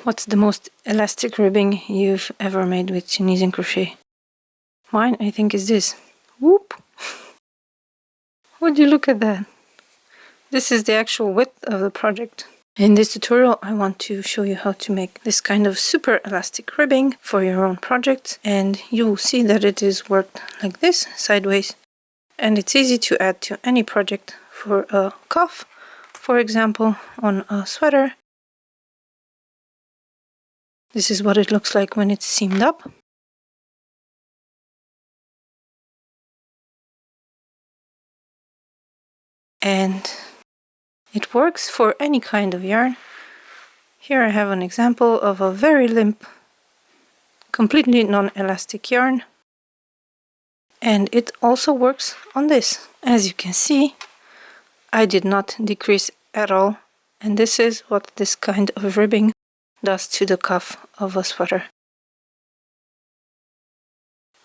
What's the most elastic ribbing you've ever made with Tunisian crochet? Mine, I think, is this. Whoop! Would you look at that? This is the actual width of the project. In this tutorial, I want to show you how to make this kind of super elastic ribbing for your own projects, and you will see that it is worked like this, sideways, and it's easy to add to any project. For a cuff, for example, on a sweater. This is what it looks like when it's seamed up. And it works for any kind of yarn. Here I have an example of a very limp, completely non-elastic yarn. And it also works on this. As you can see, I did not decrease at all. And this is what this kind of ribbing does to the cuff of a sweater.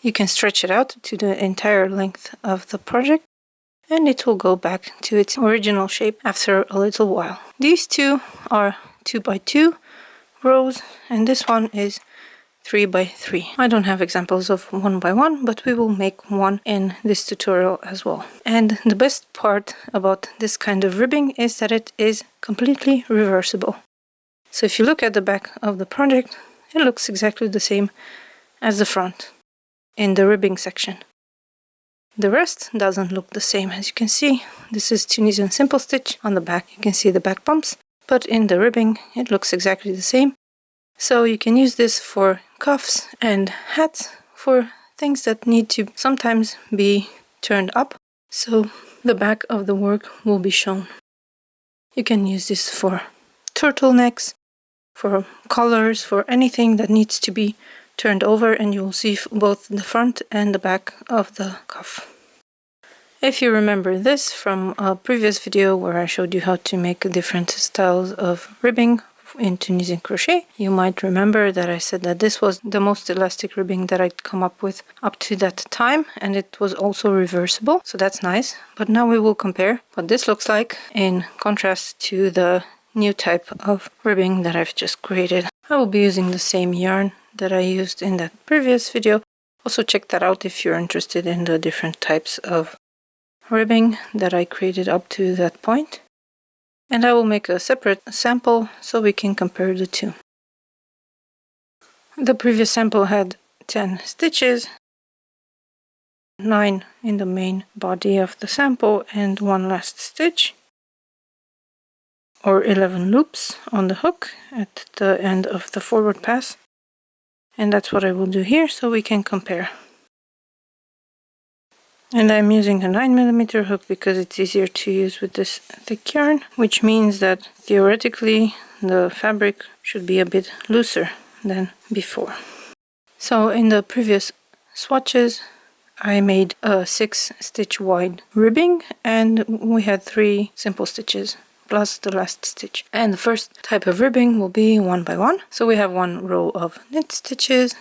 You can stretch it out to the entire length of the project, and it will go back to its original shape after a little while. These two are 2x2 rows, and this one is 3x3. I don't have examples of 1x1, but we will make one in this tutorial as well. And the best part about this kind of ribbing is that it is completely reversible. So if you look at the back of the project, it looks exactly the same as the front in the ribbing section. The rest doesn't look the same. As you can see, this is Tunisian simple stitch. On the back you can see the back bumps, but in the ribbing it looks exactly the same. So you can use this for cuffs and hats, for things that need to sometimes be turned up, so the back of the work will be shown. You can use this for turtlenecks, for collars, for anything that needs to be turned over, and you will see both the front and the back of the cuff. If you remember this from a previous video where I showed you how to make different styles of ribbing in Tunisian crochet, you might remember that I said that this was the most elastic ribbing that I'd come up with up to that time, and it was also reversible, so that's nice. But now we will compare what this looks like in contrast to the new type of ribbing that I've just created. I will be using the same yarn that I used in that previous video. Also check that out if you're interested in the different types of ribbing that I created up to that point. And I will make a separate sample so we can compare the two. The previous sample had 10 stitches, 9 in the main body of the sample and one last stitch, or 11 loops on the hook at the end of the forward pass. And that's what I will do here so we can compare. And I'm using a 9mm hook because it's easier to use with this thick yarn, which means that theoretically the fabric should be a bit looser than before. So in the previous swatches I made a 6-stitch wide ribbing, and we had 3 simple stitches plus the last stitch. And the first type of ribbing will be 1x1. So we have 1 row of knit stitches,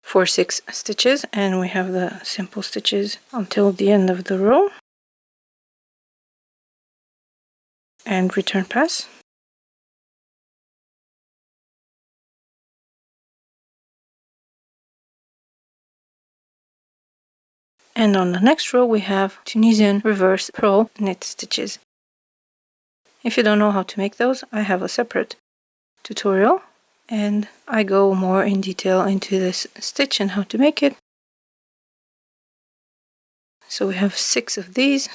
for 6 stitches, and we have the simple stitches until the end of the row, and return pass. And on the next row we have Tunisian reverse purl knit stitches. If you don't know how to make those, I have a separate tutorial and I go more in detail into this stitch and how to make it. So we have 6 of these.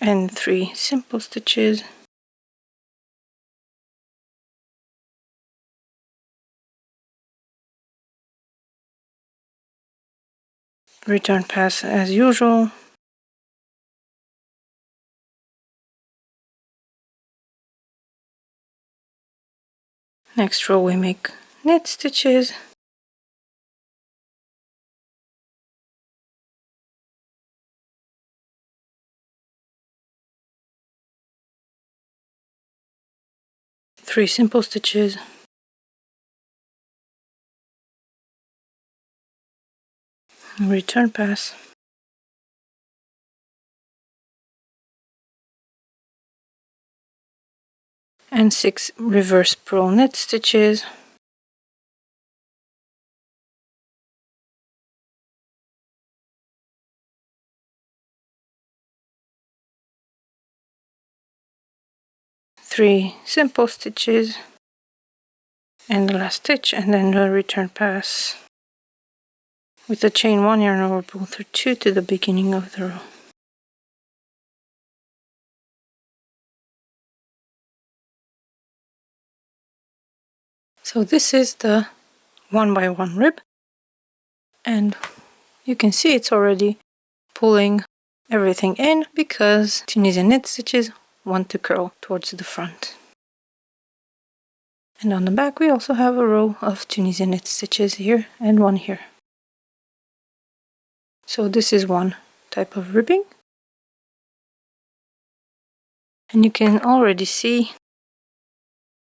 And 3 simple stitches. Return pass as usual. Next row we make knit stitches. Three simple stitches. return pass, and 6 reverse purl knit stitches, three simple stitches, and the last stitch, and then the return pass with the chain 1 yarn over pull through 2 to the beginning of the row. So this is the 1x1 rib, and you can see it's already pulling everything in because Tunisian knit stitches want to curl towards the front. And on the back we also have a row of Tunisian knit stitches here and one here. So this is one type of ribbing, and you can already see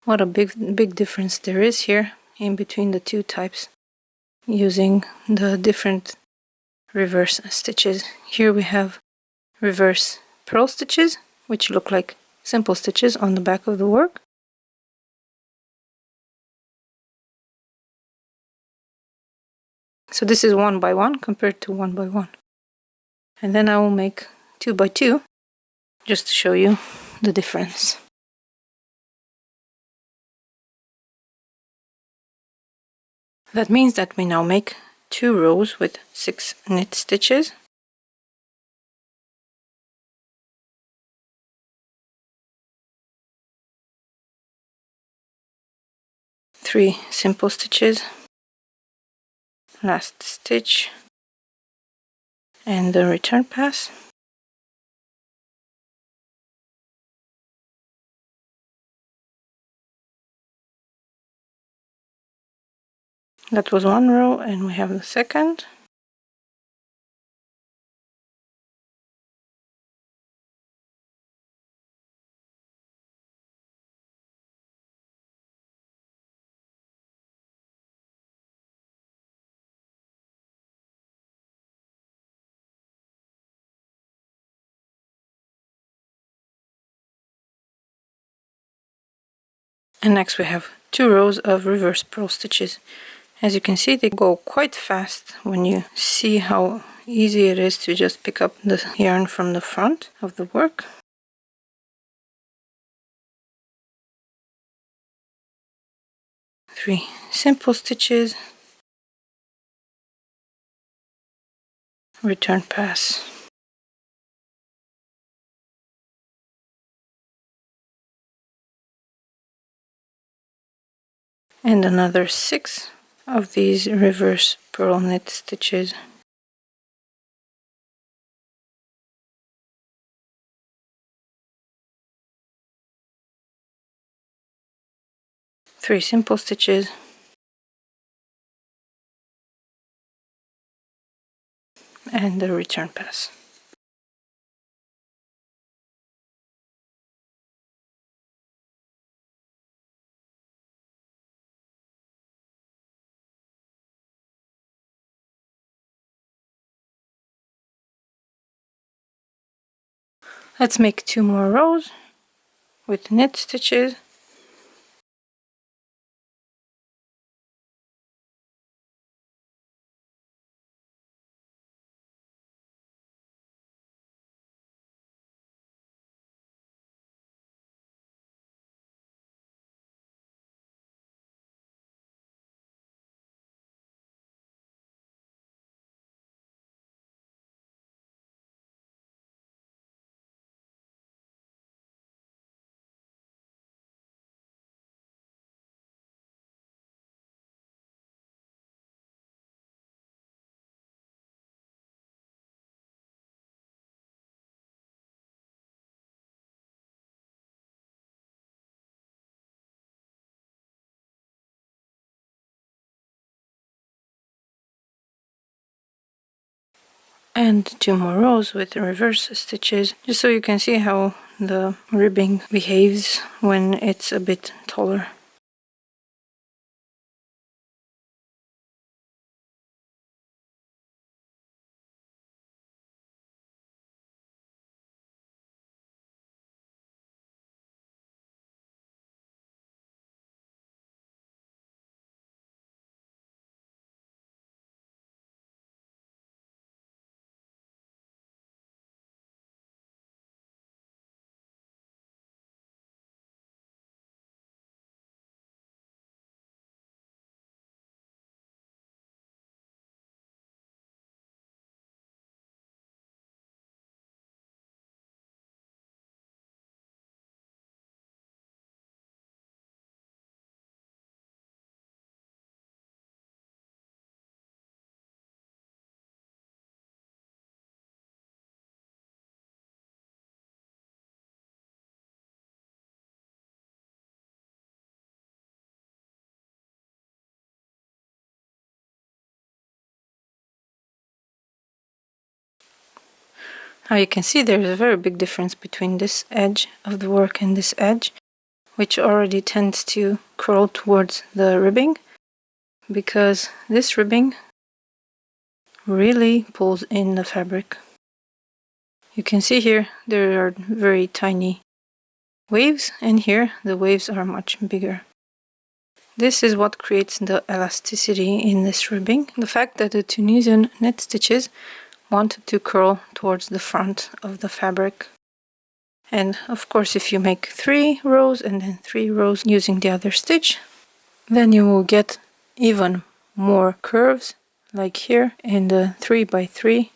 what a big difference there is here in between the two types using the different reverse stitches. Here we have reverse purl stitches, which look like simple stitches on the back of the work. So this is 1x1 compared to 1x1. And then I will make 2x2 just to show you the difference. That means that we now make 2 rows with 6 knit stitches. Three simple stitches, last stitch, and the return pass. That was one row, and we have the second. And next we have 2 rows of reverse purl stitches. As you can see, they go quite fast when you see how easy it is to just pick up the yarn from the front of the work. Three simple stitches, return pass, and another 6 of these reverse purl knit stitches. Three simple stitches, and the return pass. Let's make 2 more rows with knit stitches. And 2 more rows with reverse stitches, just so you can see how the ribbing behaves when it's a bit taller. Now you can see there's a very big difference between this edge of the work and this edge, which already tends to curl towards the ribbing, because this ribbing really pulls in the fabric. You can see here there are very tiny waves, and here the waves are much bigger. This is what creates the elasticity in this ribbing. The fact that the Tunisian knit stitches wanted to curl towards the front of the fabric. And of course, if you make 3 rows and then 3 rows using the other stitch, then you will get even more curves, like here in the 3x3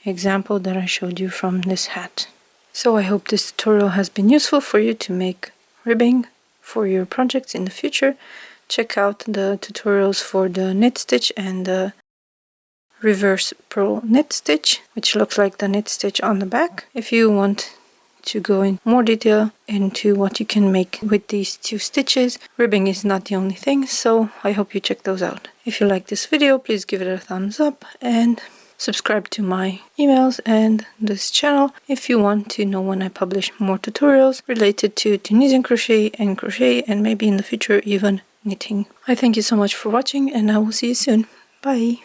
example that I showed you from this hat. So I hope this tutorial has been useful for you to make ribbing for your projects in the future. Check out the tutorials for the knit stitch and the reverse purl knit stitch, which looks like the knit stitch on the back, if you want to go in more detail into what you can make with these 2 stitches. Ribbing is not the only thing, so I hope you check those out. If you like this video, please give it a thumbs up and subscribe to my emails and this channel if you want to know when I publish more tutorials related to Tunisian crochet and maybe in the future even knitting. I thank you so much for watching, and I will see you soon. Bye!